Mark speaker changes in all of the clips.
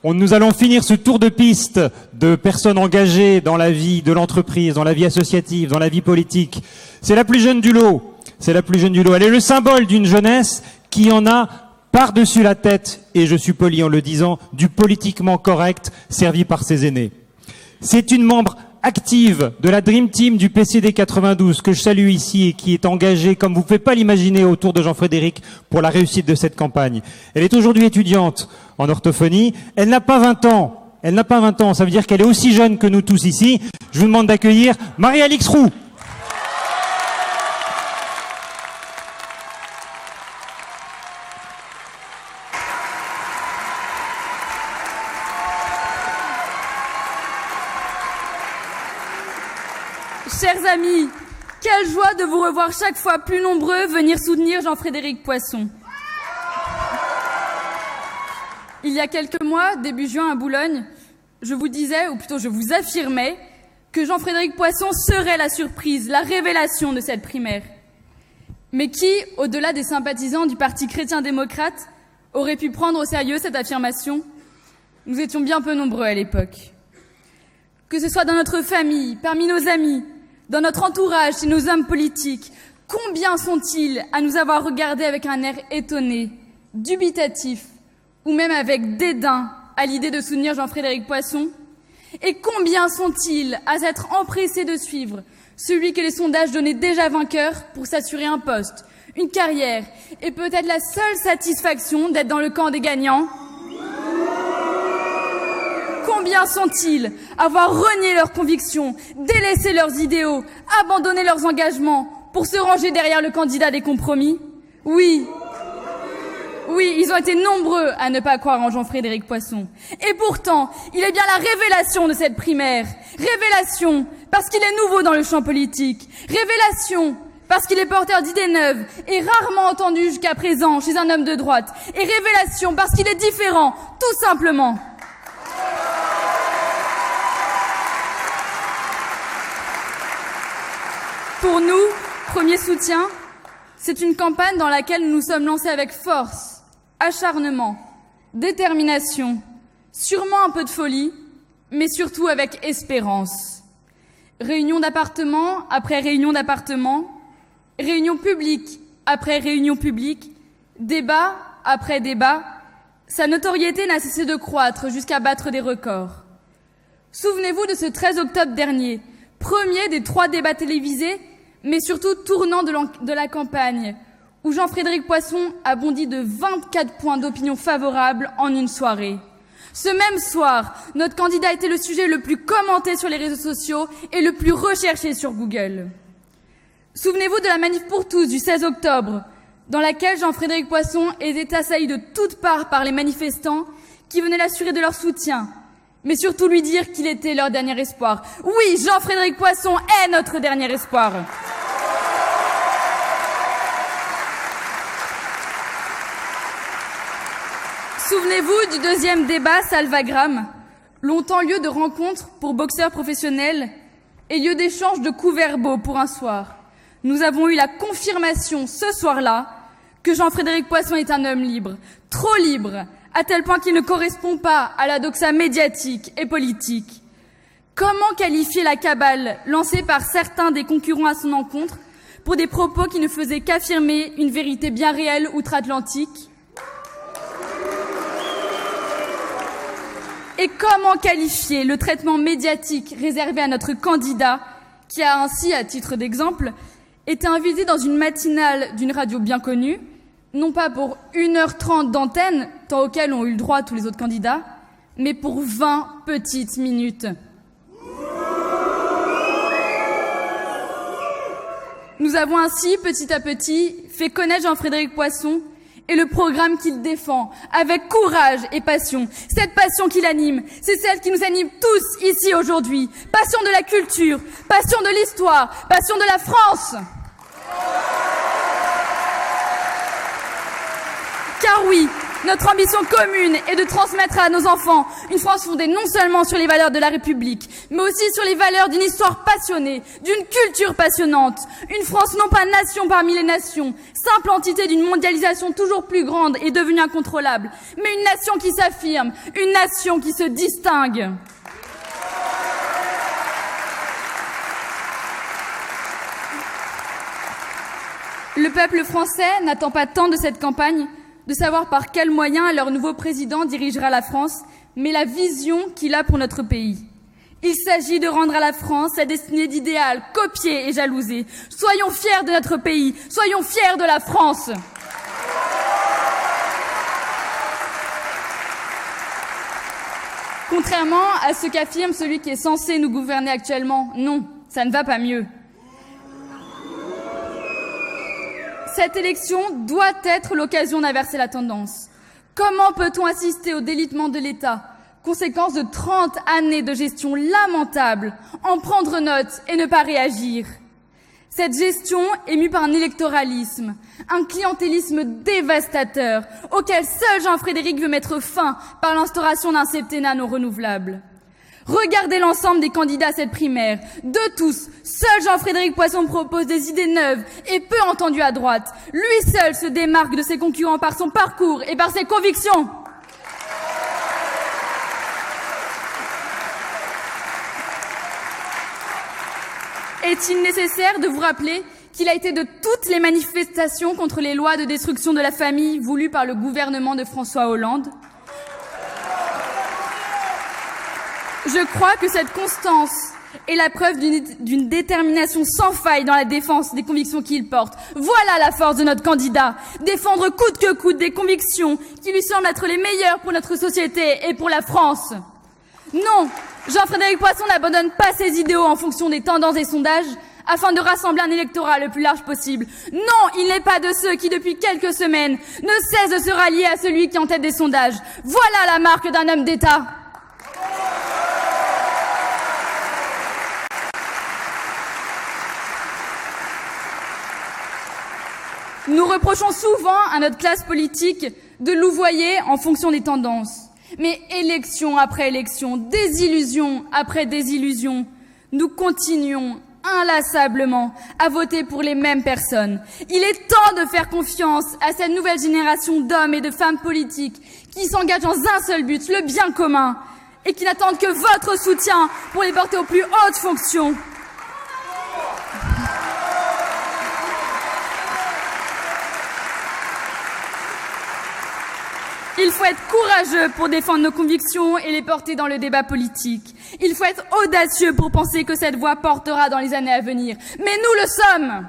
Speaker 1: Nous allons finir ce tour de piste de personnes engagées dans la vie de l'entreprise, dans la vie associative, dans la vie politique. C'est la plus jeune du lot. C'est la plus jeune du lot. Elle est le symbole d'une jeunesse qui en a par-dessus la tête, et je suis poli en le disant, du politiquement correct servi par ses aînés. C'est une membre active de la Dream Team du PCD 92 que je salue ici et qui est engagée, comme vous ne pouvez pas l'imaginer, autour de Jean-Frédéric pour la réussite de cette campagne. Elle est aujourd'hui étudiante en orthophonie. Elle n'a pas 20 ans. Elle n'a pas 20 ans. Ça veut dire qu'elle est aussi jeune que nous tous ici. Je vous demande d'accueillir Marie-Alix Roux.
Speaker 2: Chers amis, quelle joie de vous revoir chaque fois plus nombreux venir soutenir Jean-Frédéric Poisson. Il y a quelques mois, début juin à Boulogne, je vous disais, ou plutôt je vous affirmais, que Jean-Frédéric Poisson serait la surprise, la révélation de cette primaire. Mais qui, au-delà des sympathisants du Parti chrétien-démocrate, aurait pu prendre au sérieux cette affirmation? Nous étions bien peu nombreux à l'époque. Que ce soit dans notre famille, parmi nos amis, dans notre entourage, chez nos hommes politiques, combien sont-ils à nous avoir regardés avec un air étonné, dubitatif, ou même avec dédain à l'idée de soutenir Jean-Frédéric Poisson? Et combien sont-ils à s'être empressés de suivre celui que les sondages donnaient déjà vainqueur pour s'assurer un poste, une carrière, et peut-être la seule satisfaction d'être dans le camp des gagnants? Combien sont-ils à avoir renié leurs convictions, délaissé leurs idéaux, abandonné leurs engagements pour se ranger derrière le candidat des compromis? Oui, ils ont été nombreux à ne pas croire en Jean-Frédéric Poisson. Et pourtant, il est bien la révélation de cette primaire. Révélation parce qu'il est nouveau dans le champ politique. Révélation parce qu'il est porteur d'idées neuves et rarement entendu jusqu'à présent chez un homme de droite. Et révélation parce qu'il est différent, tout simplement. Pour nous, premier soutien, c'est une campagne dans laquelle nous nous sommes lancés avec force, acharnement, détermination, sûrement un peu de folie, mais surtout avec espérance. Réunion d'appartement après réunion d'appartement, réunion publique après réunion publique, débat après débat, sa notoriété n'a cessé de croître jusqu'à battre des records. Souvenez-vous de ce 13 octobre dernier, premier des 3 débats télévisés, mais surtout tournant de la campagne, où Jean-Frédéric Poisson a bondi de 24 points d'opinion favorables en une soirée. Ce même soir, notre candidat était le sujet le plus commenté sur les réseaux sociaux et le plus recherché sur Google. Souvenez-vous de la manif pour tous du 16 octobre, dans laquelle Jean-Frédéric Poisson était assailli de toutes parts par les manifestants qui venaient l'assurer de leur soutien, mais surtout lui dire qu'il était leur dernier espoir. Oui, Jean-Frédéric Poisson est notre dernier espoir. Souvenez-vous du deuxième débat Salvagram, longtemps lieu de rencontre pour boxeurs professionnels et lieu d'échange de coups verbaux pour un soir. Nous avons eu la confirmation ce soir-là que Jean-Frédéric Poisson est un homme libre, trop libre, à tel point qu'il ne correspond pas à la doxa médiatique et politique. Comment qualifier la cabale lancée par certains des concurrents à son encontre pour des propos qui ne faisaient qu'affirmer une vérité bien réelle outre-Atlantique? Et comment qualifier le traitement médiatique réservé à notre candidat qui a ainsi, à titre d'exemple, été invité dans une matinale d'une radio bien connue, non pas pour 1h30 d'antenne, temps auquel ont eu le droit tous les autres candidats, mais pour 20 petites minutes. Nous avons ainsi, petit à petit, fait connaître Jean-Frédéric Poisson et le programme qu'il défend, avec courage et passion. Cette passion qui l'anime, c'est celle qui nous anime tous ici aujourd'hui. Passion de la culture, passion de l'histoire, passion de la France. Car oui, Notre ambition commune est de transmettre à nos enfants une France fondée non seulement sur les valeurs de la République, mais aussi sur les valeurs d'une histoire passionnée, d'une culture passionnante. Une France non pas nation parmi les nations, simple entité d'une mondialisation toujours plus grande et devenue incontrôlable, mais une nation qui s'affirme, une nation qui se distingue. Le peuple français n'attend pas tant de cette campagne de savoir par quels moyens leur nouveau président dirigera la France, mais la vision qu'il a pour notre pays. Il s'agit de rendre à la France sa destinée d'idéal, copiée et jalousée. Soyons fiers de notre pays, soyons fiers de la France. Contrairement à ce qu'affirme celui qui est censé nous gouverner actuellement, non, ça ne va pas mieux. Cette élection doit être l'occasion d'inverser la tendance. Comment peut-on assister au délitement de l'État, conséquence de 30 années de gestion lamentable, en prendre note et ne pas réagir? Cette gestion est mue par un électoralisme, un clientélisme dévastateur, auquel seul Jean-Frédéric veut mettre fin par l'instauration d'un septennat non renouvelable. Regardez l'ensemble des candidats à cette primaire. De tous, seul Jean-Frédéric Poisson propose des idées neuves et peu entendues à droite. Lui seul se démarque de ses concurrents par son parcours et par ses convictions. Est-il nécessaire de vous rappeler qu'il a été de toutes les manifestations contre les lois de destruction de la famille voulues par le gouvernement de François Hollande? Je crois que cette constance est la preuve d'une détermination sans faille dans la défense des convictions qu'il porte. Voilà la force de notre candidat. Défendre coûte que coûte des convictions qui lui semblent être les meilleures pour notre société et pour la France. Non, Jean-Frédéric Poisson n'abandonne pas ses idéaux en fonction des tendances et sondages afin de rassembler un électorat le plus large possible. Non, il n'est pas de ceux qui, depuis quelques semaines, ne cessent de se rallier à celui qui est en tête des sondages. Voilà la marque d'un homme d'État. Nous reprochons souvent à notre classe politique de louvoyer en fonction des tendances. Mais élection après élection, désillusion après désillusion, nous continuons inlassablement à voter pour les mêmes personnes. Il est temps de faire confiance à cette nouvelle génération d'hommes et de femmes politiques qui s'engagent dans un seul but, le bien commun, et qui n'attendent que votre soutien pour les porter aux plus hautes fonctions. Il faut être courageux pour défendre nos convictions et les porter dans le débat politique. Il faut être audacieux pour penser que cette voie portera dans les années à venir. Mais nous le sommes.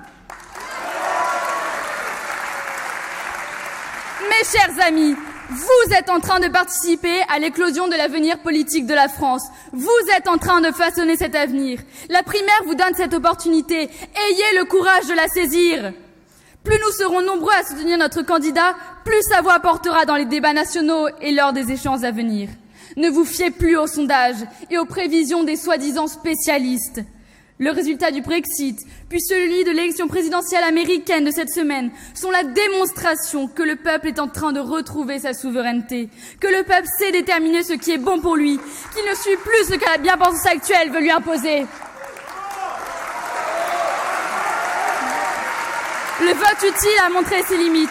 Speaker 2: Mes chers amis, vous êtes en train de participer à l'éclosion de l'avenir politique de la France. Vous êtes en train de façonner cet avenir. La primaire vous donne cette opportunité. Ayez le courage de la saisir. Plus nous serons nombreux à soutenir notre candidat, plus sa voix portera dans les débats nationaux et lors des échéances à venir. Ne vous fiez plus aux sondages et aux prévisions des soi-disant spécialistes. Le résultat du Brexit, puis celui de l'élection présidentielle américaine de cette semaine, sont la démonstration que le peuple est en train de retrouver sa souveraineté, que le peuple sait déterminer ce qui est bon pour lui, qu'il ne suit plus ce que la bien-pensance actuelle veut lui imposer. Le vote utile a montré ses limites.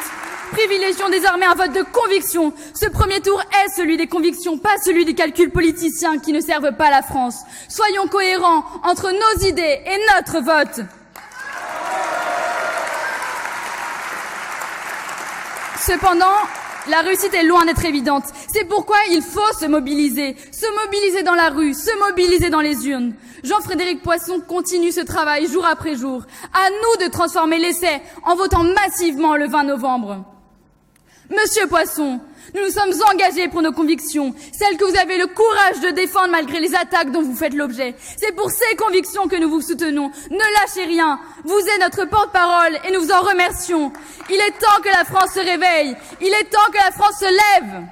Speaker 2: Privilégions désormais un vote de conviction. Ce premier tour est celui des convictions, pas celui des calculs politiciens qui ne servent pas la France. Soyons cohérents entre nos idées et notre vote. Cependant, la réussite est loin d'être évidente. C'est pourquoi il faut se mobiliser dans la rue, se mobiliser dans les urnes. Jean-Frédéric Poisson continue ce travail jour après jour. À nous de transformer l'essai en votant massivement le 20 novembre. Monsieur Poisson, nous nous sommes engagés pour nos convictions, celles que vous avez le courage de défendre malgré les attaques dont vous faites l'objet. C'est pour ces convictions que nous vous soutenons. Ne lâchez rien. Vous êtes notre porte-parole et nous vous en remercions. Il est temps que la France se réveille. Il est temps que la France se lève.